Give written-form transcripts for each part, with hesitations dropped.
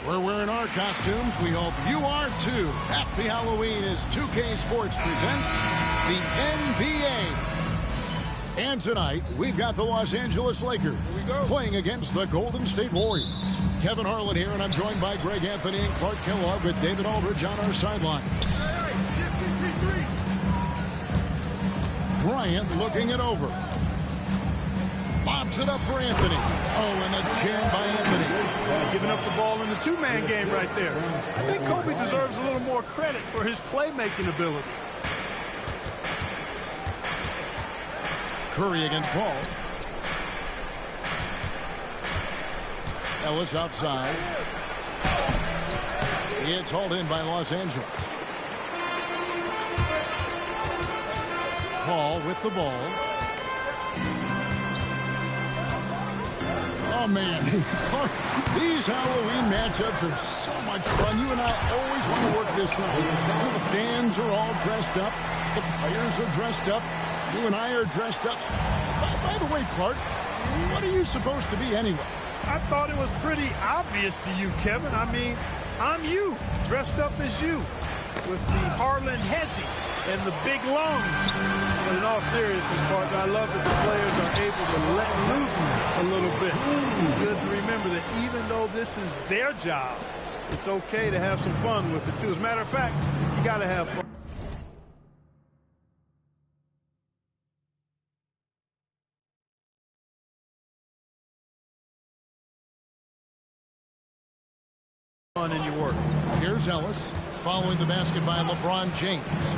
We're wearing our costumes. We hope you are too. Happy Halloween as 2K Sports presents the NBA. And tonight, we've got the Los Angeles Lakers playing against the Golden State Warriors. Kevin Harlan here, and I'm joined by Greg Anthony and Clark Kellogg with David Aldridge on our sideline. Bryant looking it over. Lobs it up for Anthony. Oh, and the jam by Anthony. Giving up the ball in the two-man game right there. I think Kobe deserves a little more credit for his playmaking ability. Curry against Paul. Ellis outside. It's hauled in by Los Angeles. Paul with the ball. Oh, man. These Halloween matchups are so much fun. You and I always want to work this way. The fans are all dressed up. The players are dressed up. You and I are dressed up. By the way, Clark, what are you supposed to be anyway? I thought it was pretty obvious to you, Kevin. I mean, I'm you, dressed up as you, with the Harlan Hesse and the big lungs. But in all seriousness, partner, I love that the players are able to let loose a little bit. It's good to remember that even though this is their job, it's okay to have some fun with it, too. As a matter of fact, you got to have fun. In your work. Here's Ellis following the basket by LeBron James.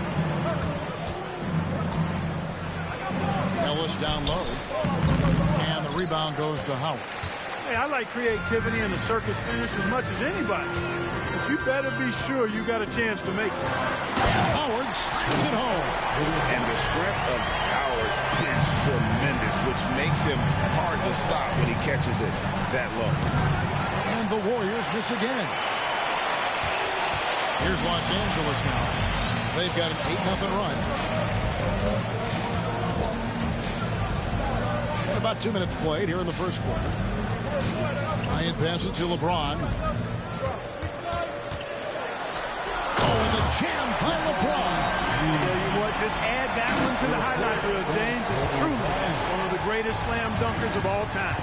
Ellis down low, and the rebound goes to Howard. Hey, I like creativity and the circus finish as much as anybody, but you better be sure you got a chance to make it. Howard slams it home. And the strength of Howard is tremendous, which makes him hard to stop when he catches it that low. And the Warriors miss again. Here's Los Angeles now. They've got an 8-0 run. And about 2 minutes played here in the first quarter. Bryant passes to LeBron. Oh, and the jam by LeBron. Tell you what, just add that one to the highlight reel, James. It's truly one of the greatest slam dunkers of all time.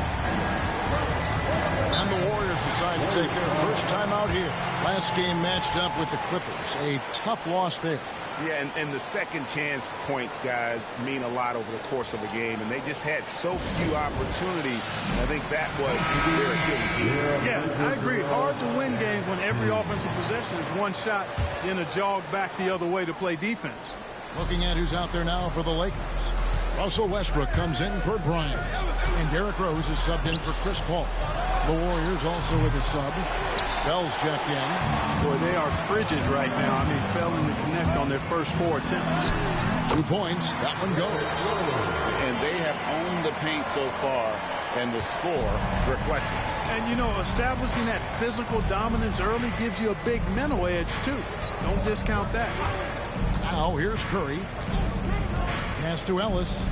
And the Warriors decide to take their first time out here. Last game matched up with the Clippers. A tough loss there. Yeah, and the second chance points, guys, mean a lot over the course of a game, and they just had so few opportunities. I think that was their Achilles heel. Yeah, I agree. Hard to win games when every offensive possession is one shot, then a jog back the other way to play defense. Looking at who's out there now for the Lakers. Russell Westbrook comes in for Bryant. And Derrick Rose is subbed in for Chris Paul. The Warriors also with a sub. Bell's checked in. Boy, they are frigid right now. I mean, failing to connect on their first 4 attempts. 2 points. That one goes. And they have owned the paint so far, and the score reflects it. And, you know, establishing that physical dominance early gives you a big mental edge, too. Don't discount that. Now, here's Curry. Pass to Ellis.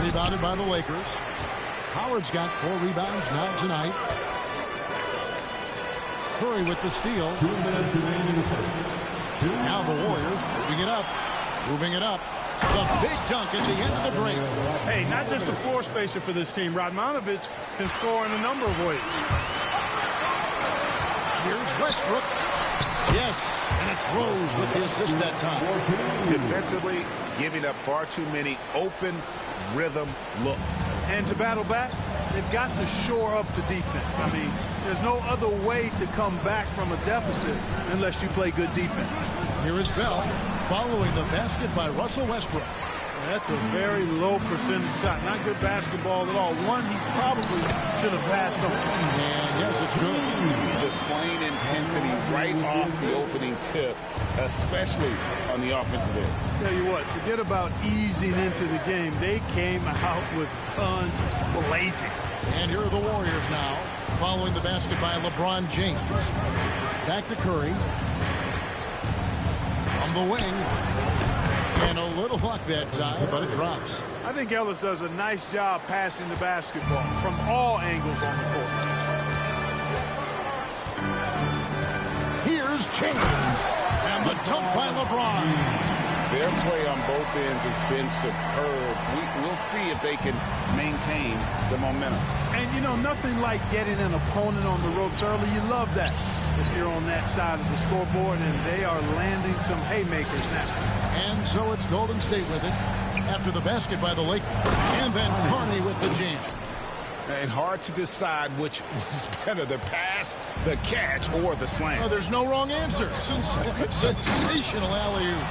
Rebounded by the Lakers. Howard's got 4 rebounds now tonight. Curry with the steal. 2 minutes remaining in the first. Now the Warriors moving it up. Moving it up. The big dunk at the end of the break. Hey, not just a floor spacer for this team. Radmanovic can score in a number of ways. Here's Westbrook. Yes, and it's Rose with the assist that time. Defensively, giving up far too many open rhythm looks. And to battle back, they've got to shore up the defense. I mean, there's no other way to come back from a deficit unless you play good defense. Here is Bell following the basket by Russell Westbrook. That's a very low percentage shot. Not good basketball at all. One he probably should have passed on. And yes, it's good. Displaying intensity right off the opening tip, especially on the offensive end. Tell you what, forget about easing into the game. They came out with guns blazing. And here are the Warriors now, following the basket by LeBron James. Back to Curry. From the wing. And a little luck that time, but it drops. I think Ellis does a nice job passing the basketball from all angles on the court. James. And the dunk by LeBron. Their play on both ends has been superb. We'll see if they can maintain the momentum. And, you know, nothing like getting an opponent on the ropes early. You love that if you're on that side of the scoreboard, and they are landing some haymakers now. And so it's Golden State with it after the basket by the Lakers. And then Carney with the jam. And hard to decide which was better, the pass, the catch, or the slam. Oh, there's no wrong answer. Sensational alley-oop.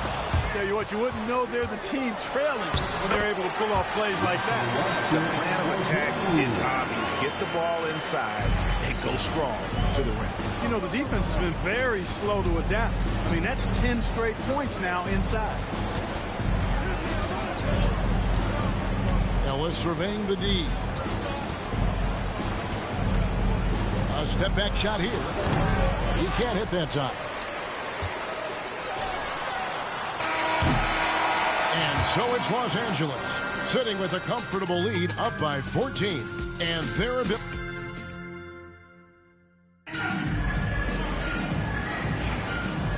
Tell you what, you wouldn't know they're the team trailing when they're able to pull off plays like that. The plan of attack is obvious. Get the ball inside and go strong to the rim. You know, the defense has been very slow to adapt. I mean, that's 10 straight points now inside. Ellis surveying the D. A step back shot here. He can't hit that time. And so it's Los Angeles sitting with a comfortable lead up by 14. And they're a bit.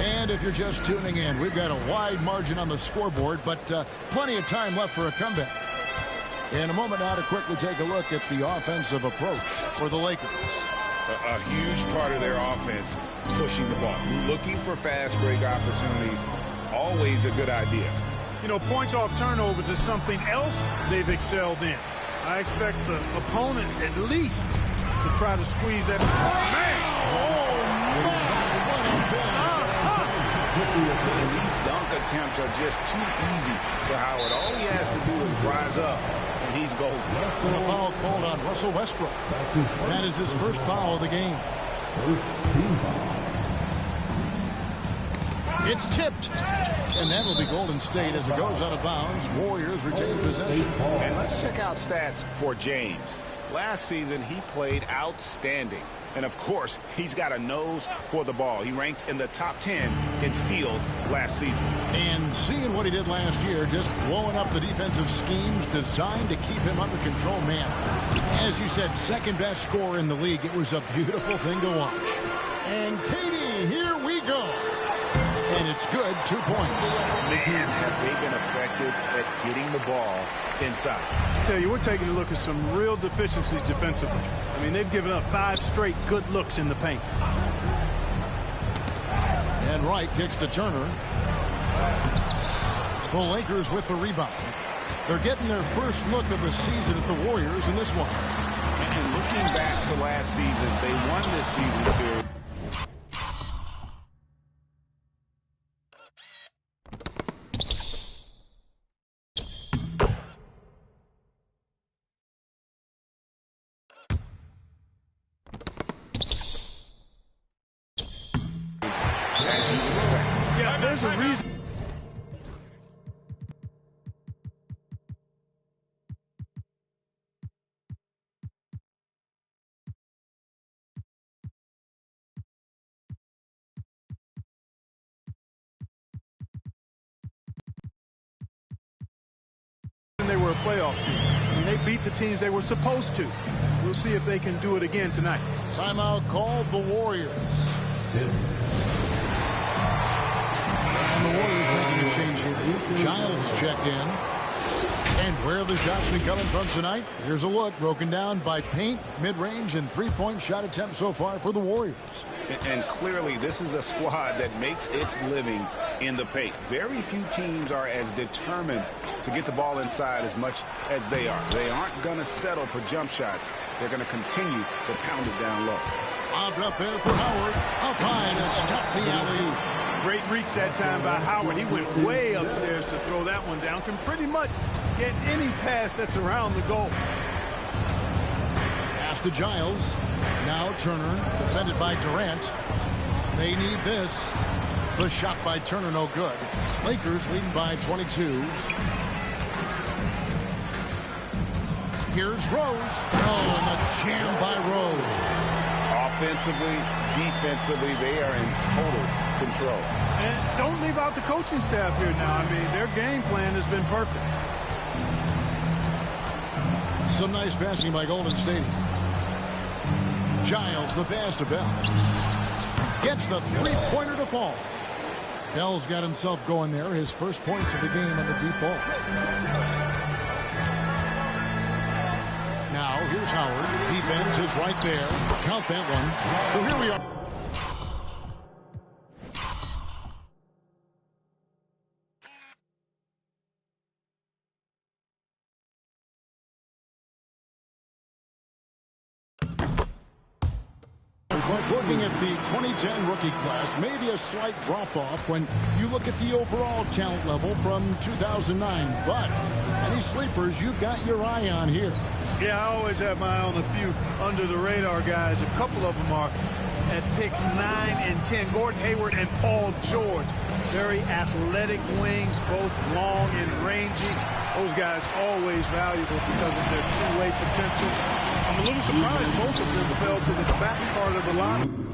And if you're just tuning in, we've got a wide margin on the scoreboard, but plenty of time left for a comeback. In a moment now to quickly take a look at the offensive approach for the Lakers. A huge part of their offense, pushing the ball, looking for fast break opportunities. Always a good idea. You know, points off turnovers is something else they've excelled in. I expect the opponent at least to try to squeeze that. And these dunk attempts are just too easy for Howard. All he has to do is rise up, and he's golden. And a foul called on Russell Westbrook. That is his first foul of the game. First team foul. It's tipped. And that'll be Golden State as it goes out of bounds. Warriors retain possession. And let's check out stats for James. Last season, he played outstanding. And, of course, he's got a nose for the ball. He ranked in the top 10 in steals last season. And seeing what he did last year, just blowing up the defensive schemes designed to keep him under control, man. As you said, second best scorer in the league. It was a beautiful thing to watch. And Katie, here we go. And it's good, 2 points. Man, have they been effective at getting the ball inside. I tell you, we're taking a look at some real deficiencies defensively. I mean, they've given up 5 straight good looks in the paint. And Wright kicks to Turner. The Lakers with the rebound. They're getting their first look of the season at the Warriors in this one. And looking back to last season, they won this season series. Yeah, there's a reason. They were a playoff team, and they beat the teams they were supposed to. We'll see if they can do it again tonight. Timeout called the Warriors. And the Warriors making a change here. Giles checked in. And where have the shots been coming from tonight? Here's a look broken down by paint, mid-range, and three-point shot attempts so far for the Warriors. And clearly, this is a squad that makes its living in the paint. Very few teams are as determined to get the ball inside as much as they are. They aren't going to settle for jump shots. They're going to continue to pound it down low. Lobbed up there for Howard. Up high to stop the alley-oop. Great reach that time by Howard. He went way upstairs to throw that one down. Can pretty much get any pass that's around the goal. Pass to Giles. Now Turner, defended by Durant. They need this. The shot by Turner, no good. Lakers leading by 22. Here's Rose. Oh, and the jam by Rose. Offensively, defensively, they are in total control. And don't leave out the coaching staff here now. I mean, their game plan has been perfect. Some nice passing by Golden State. Giles, the pass to Bell. Gets the three-pointer to fall. Bell's got himself going there. His first points of the game on the deep ball. Now, here's Howard. Defense is right there. Count that one. So here we are. Looking at the 2010 rookie class, maybe a slight drop-off when you look at the overall talent level from 2009. But any sleepers you've got your eye on here? Yeah, I always have my eye on a few under-the-radar guys. A couple of them are at picks 9 and 10. Gordon Hayward and Paul George. Very athletic wings, both long and rangy. Those guys always valuable because of their two-way potential. I'm a little surprised both of them fell to the back part of the line.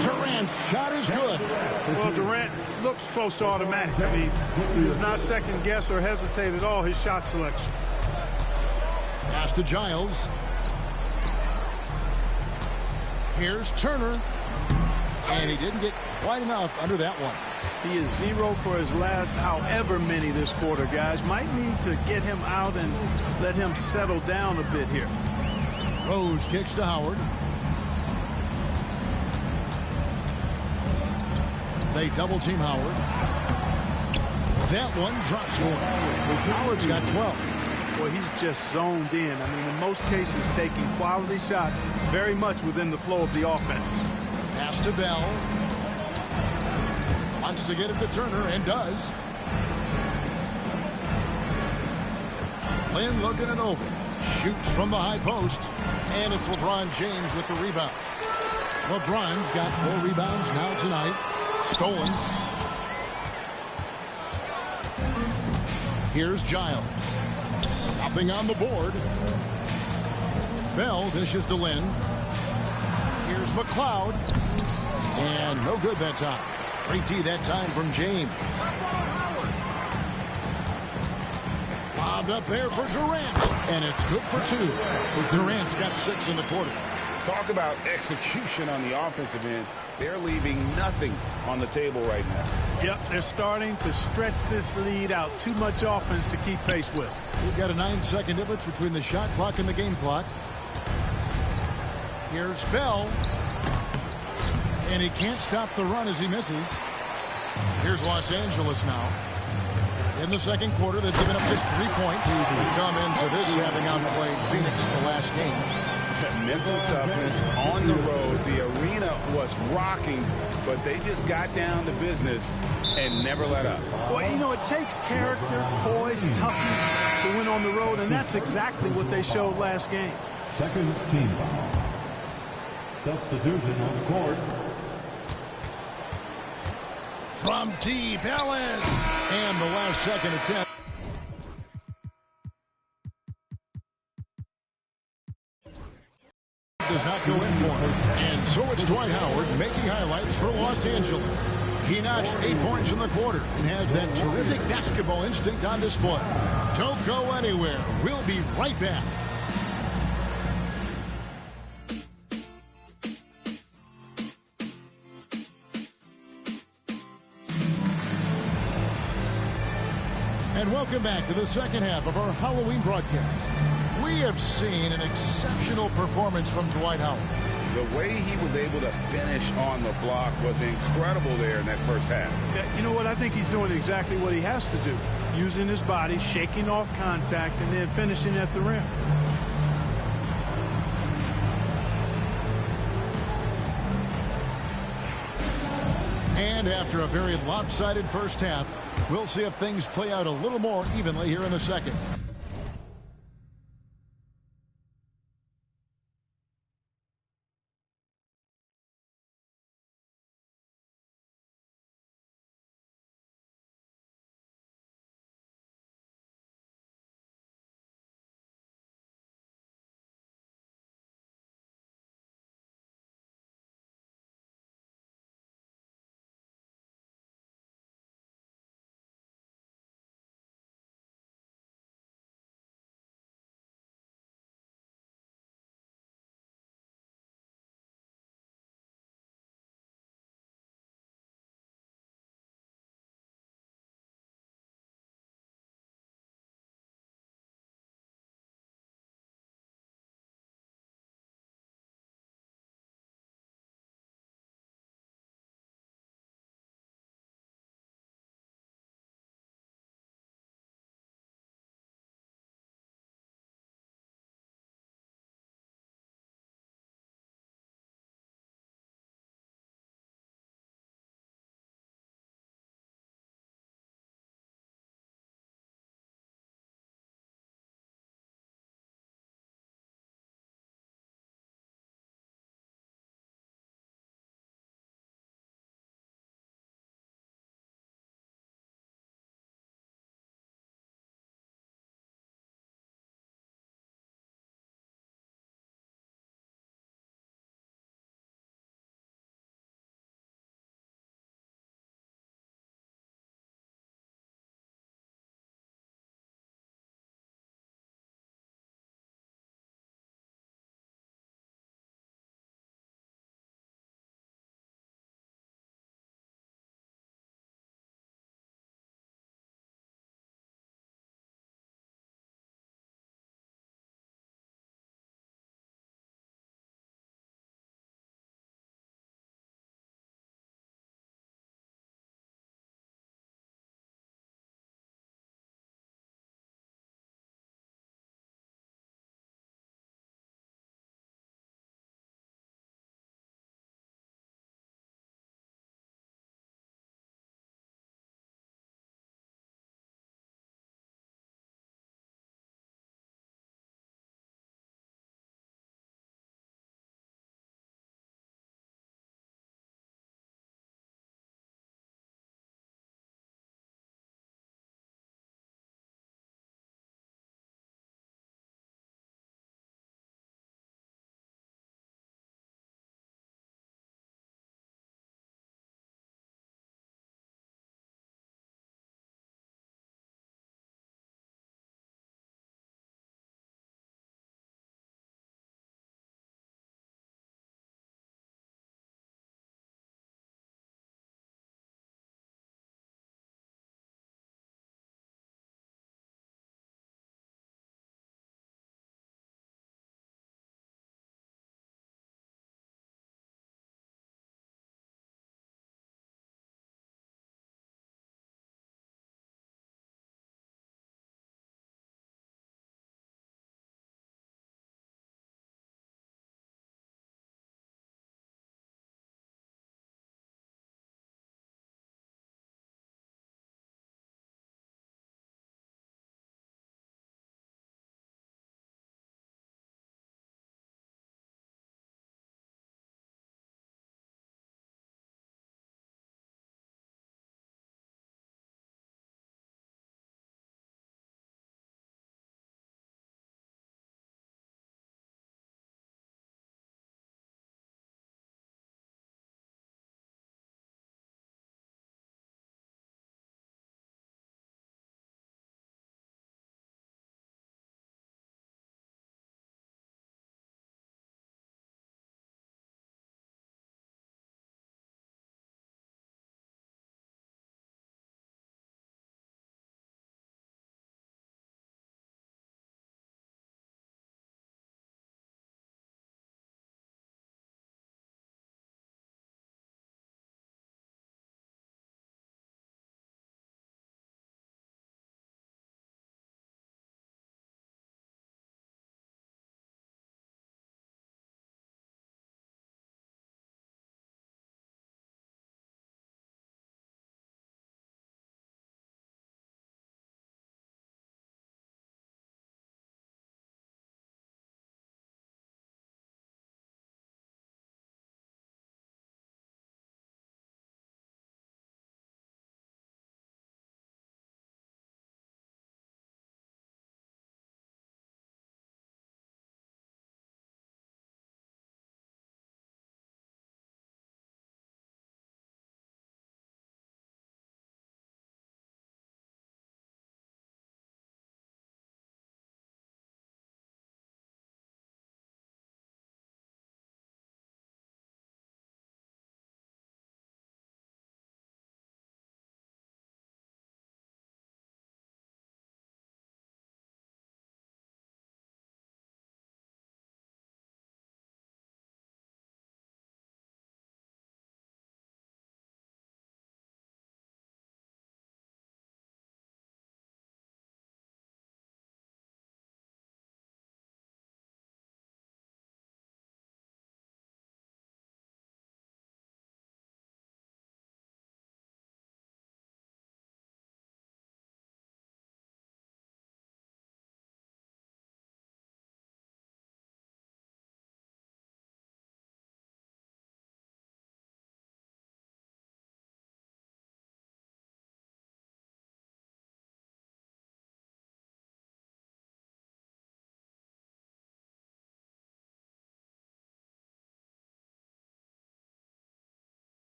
Durant's shot is good. Well, Durant looks close to automatic. I mean, he does not second guess or hesitate at all his shot selection. Pass to Giles. Here's Turner. And he didn't get quite enough under that one. He is 0 for his last however many this quarter, guys. Might need to get him out and let him settle down a bit here. Rose kicks to Howard. They double team Howard. That one drops for him. Howard's got 12. Boy, he's just zoned in. I mean, in most cases, taking quality shots very much within the flow of the offense. Pass to Bell. Wants to get it to Turner and does. Lynn looking it over. Shoots from the high post. And it's LeBron James with the rebound. LeBron's got 4 rebounds now tonight. Stolen. Here's Giles. Nothing on the board. Bell dishes to Lynn. Here's McLeod. And no good that time. Great D that time from James. Lobbed up there for Durant. And it's good for 2. Durant's got 6 in the quarter. Talk about execution on the offensive end. They're leaving nothing on the table right now. Yep, they're starting to stretch this lead out. Too much offense to keep pace with. We've got a 9-second difference between the shot clock and the game clock. Here's Bell. And he can't stop the run as he misses. Here's Los Angeles now. In the second quarter, they've given up just 3 points. They come into this having outplayed Phoenix the last game. Mental toughness on the road. The arena was rocking, but they just got down to business and never let up. Well, you know, it takes character, poise, toughness to win on the road, and that's exactly what they showed last game. Second team foul. Substitution on the court. From deep, Ellis. And the last second attempt. Does not go in for him. And so it's Dwight Howard making highlights for Los Angeles. He notched 8 points in the quarter and has that terrific basketball instinct on display. Don't go anywhere. We'll be right back. And welcome back to the second half of our Halloween broadcast. We have seen an exceptional performance from Dwight Howard. The way he was able to finish on the block was incredible there in that first half. Yeah, you know what? I think he's doing exactly what he has to do. Using his body, shaking off contact, and then finishing at the rim. And And after a very lopsided first half, we'll see if things play out a little more evenly here in the second.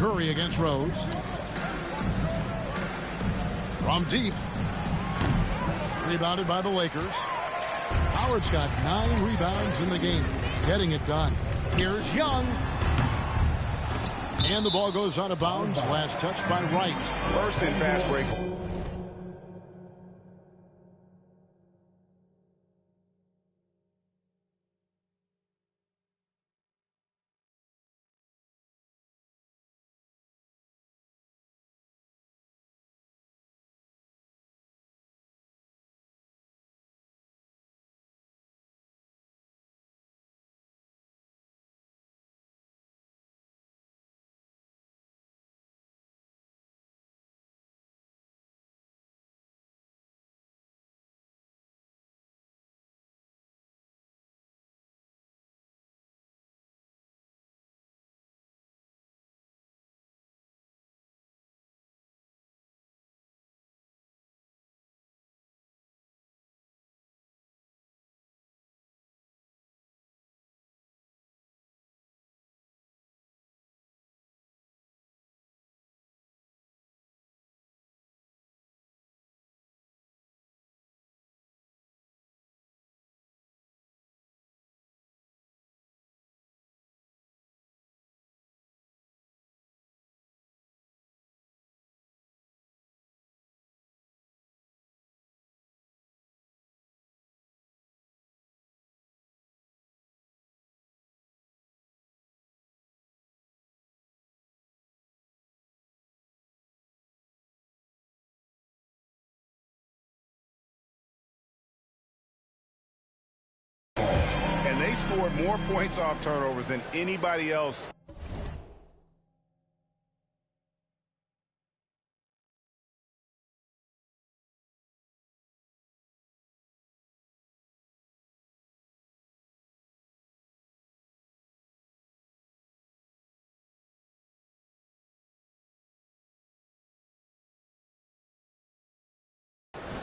Curry against Rose. From deep. Rebounded by the Lakers. Howard's got 9 rebounds in the game. Getting it done. Here's Young. And the ball goes out of bounds. Last touch by Wright. First and fast break. And they scored more points off turnovers than anybody else.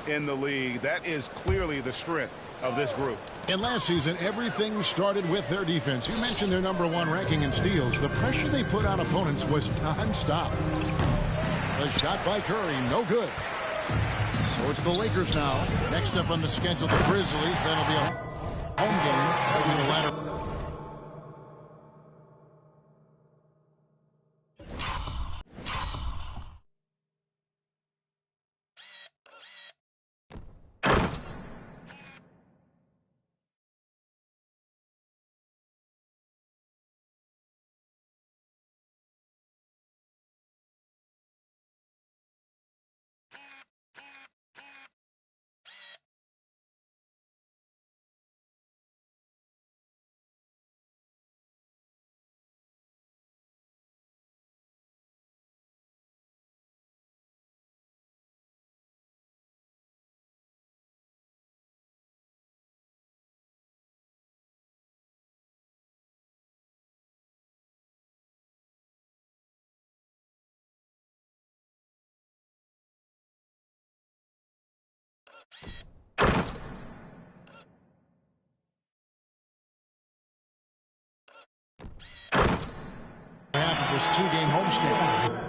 In the league, that is clearly the strength of this group. And last season, everything started with their defense. You mentioned their #1 ranking in steals. The pressure they put on opponents was nonstop. The shot by Curry, no good. So it's the Lakers now. Next up on the schedule, the Grizzlies. That'll be a home game. That'll be the latter. Half of this 2-game homestand.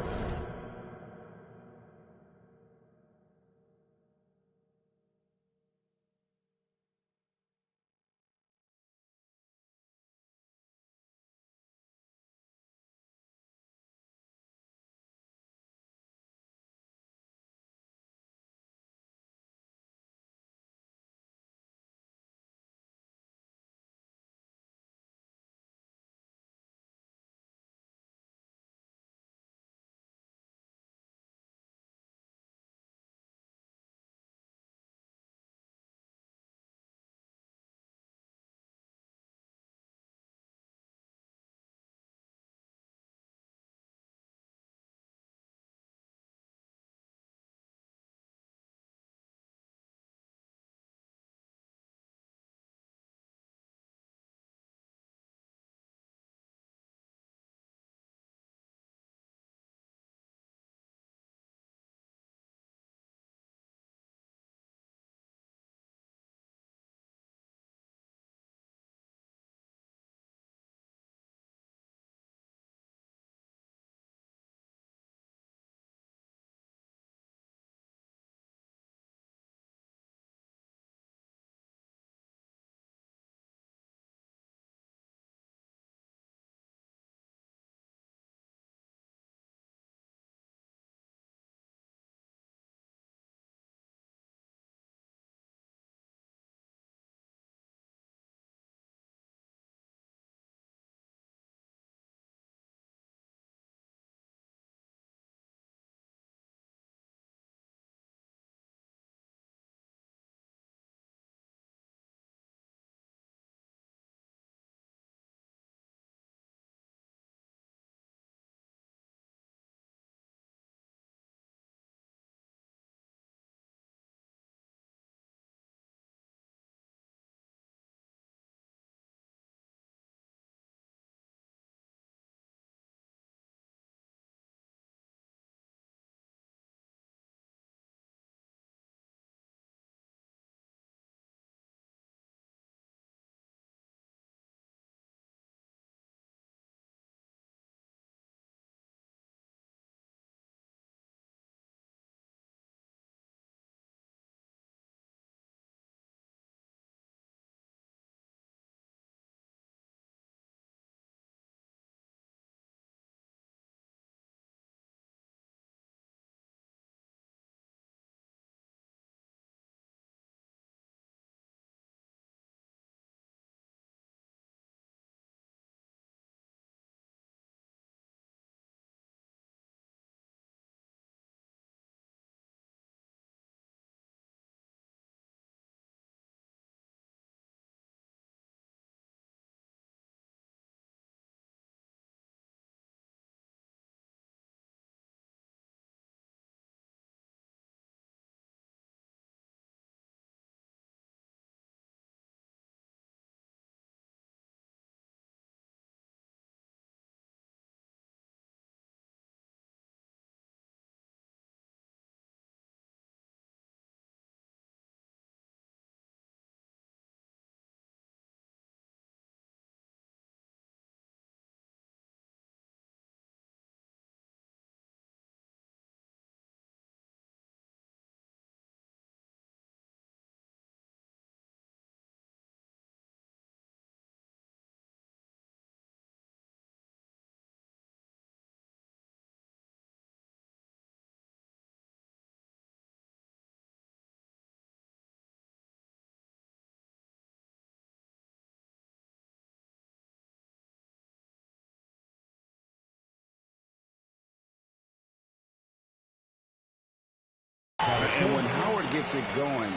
And when Howard gets it going,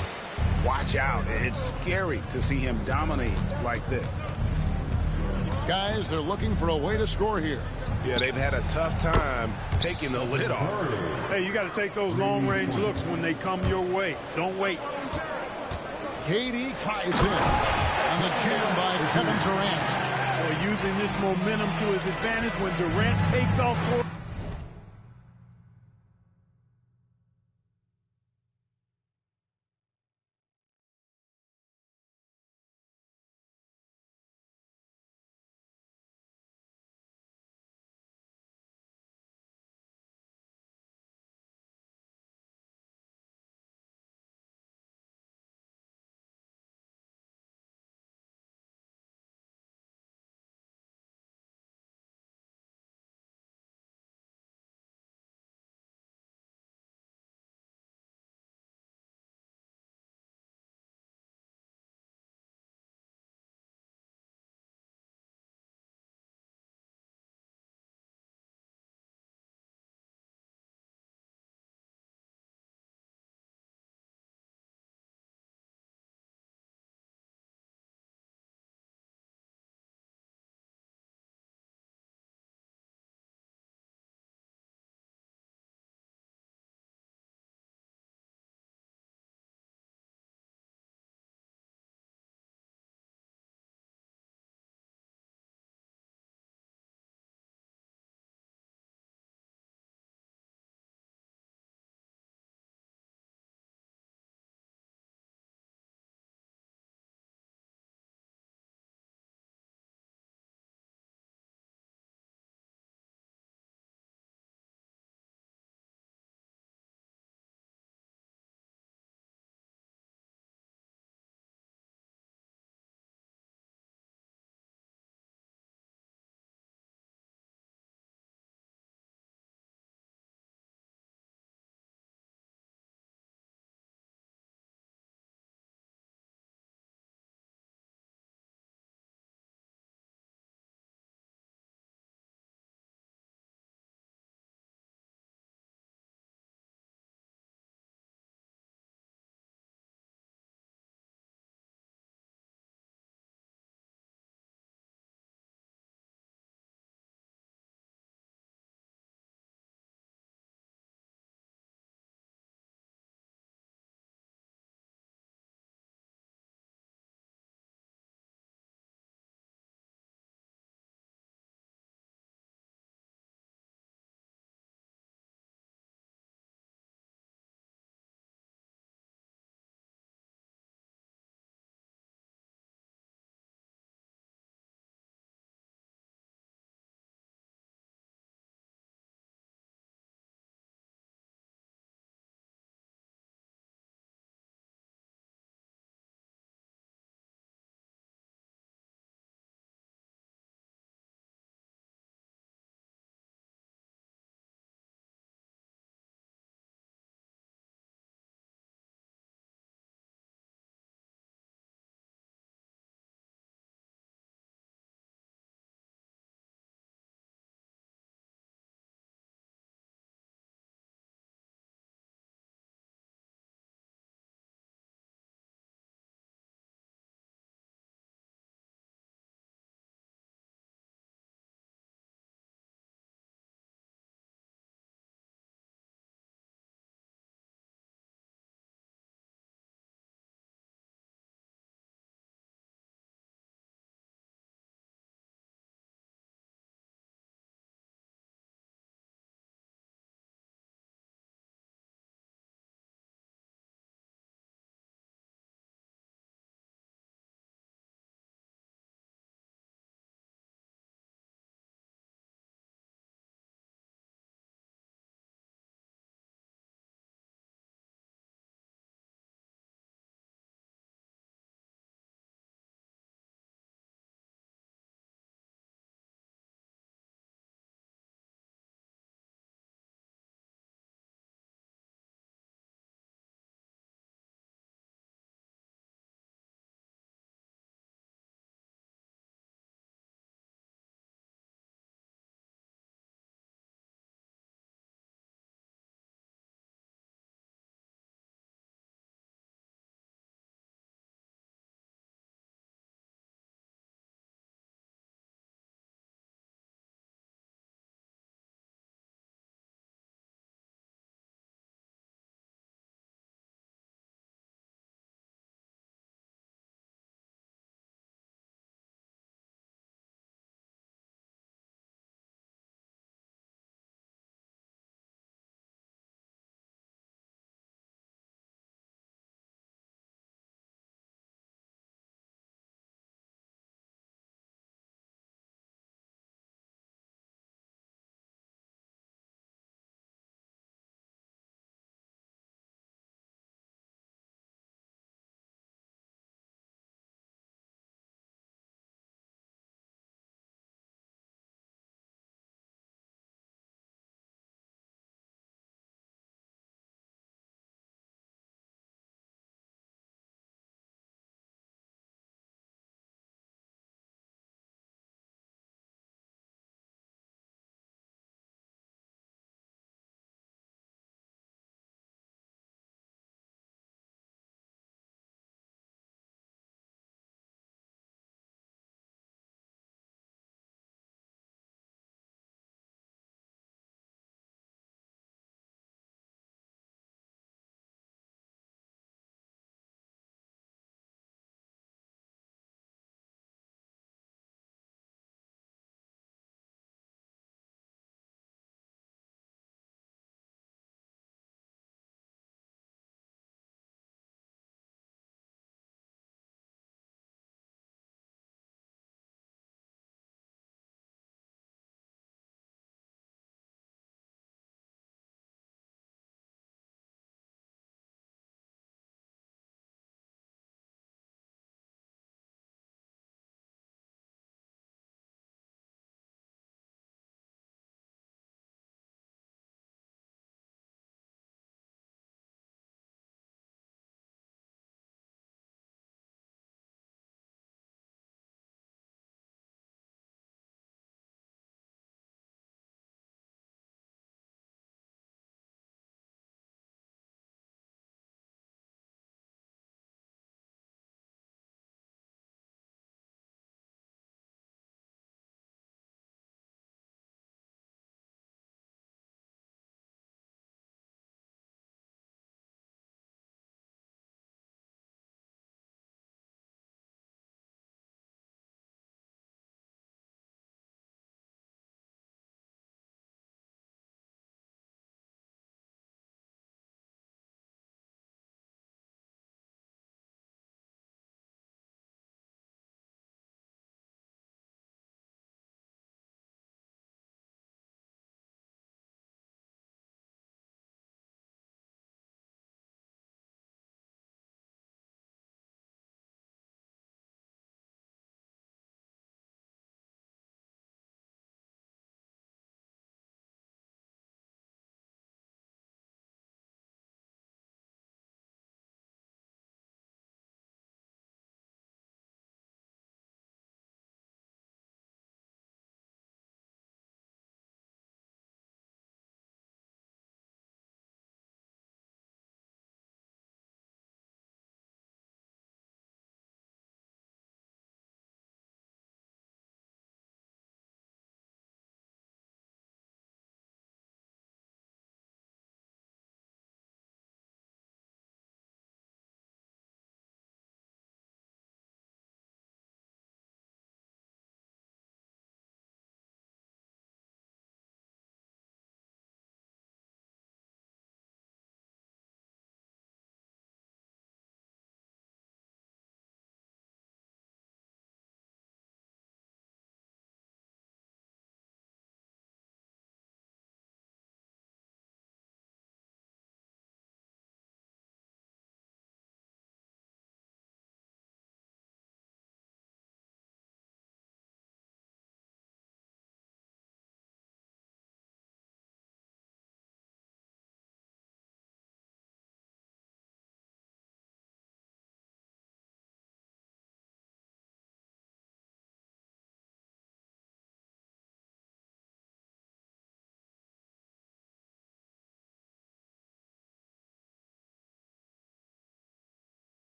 watch out. It's scary to see him dominate like this. Guys, they're looking for a way to score here. Yeah, they've had a tough time taking the lid off. Hey, you got to take those long-range looks when they come your way. Don't wait. KD tries it. And the jam by Kevin Durant. Using this momentum to his advantage when Durant takes off for